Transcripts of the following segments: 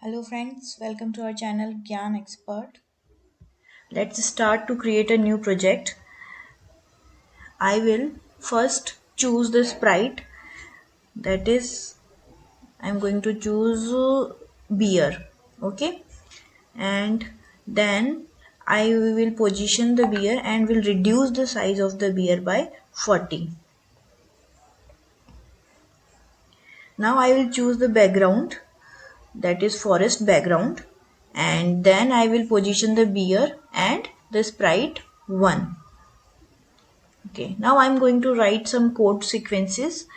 Hello friends, welcome to our channel Gyan Expert. Let's start to create a new project. I will first choose the sprite, that is I'm going to choose beer, okay, and then I will position the beer and will reduce the size of the beer by 40. Now I will choose the background, that is forest background, and then I will position the beer and the sprite 1. Okay, now I'm going to write some code sequences.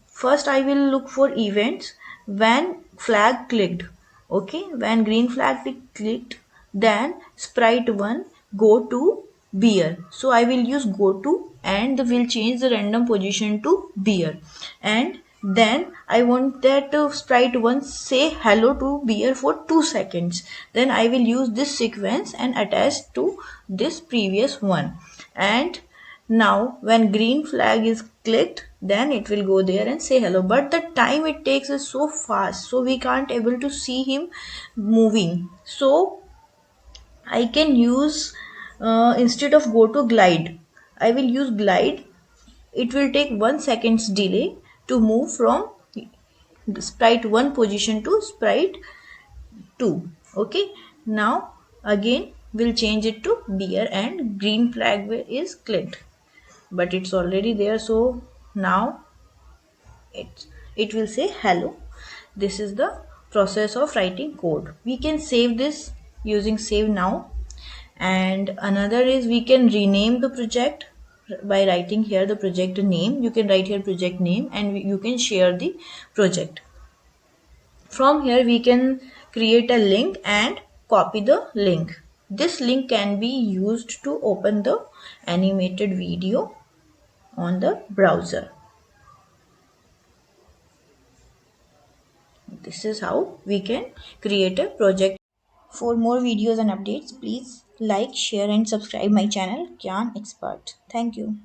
First I will look for events when flag clicked. Okay, when green flag clicked, then sprite 1 go to beer. So I will use go to and will change the random position to beer. And then I want that sprite 1 say hello to beer for 2 seconds. Then I will use this sequence and attach to this previous one. And now when green flag is clicked, then it will go there and say hello, but the time it takes is so fast, so we can't able to see him moving. So I can use instead of go to glide, I will use glide. It will take 1 second's delay to move from sprite 1 position to sprite 2. Okay, now again we'll change it to beer and green flag is clicked, but it's already there, so now it will say hello. This is the process of writing code. We can save this using save now, and another is we can rename the project by writing here the project name. You can write here project name and you can share the project. From here we can create a link and copy the link. This link can be used to open the animated video on the browser. This is how we can create a project. For more videos and updates, please like, share and subscribe my channel Gyan Expert. Thank you.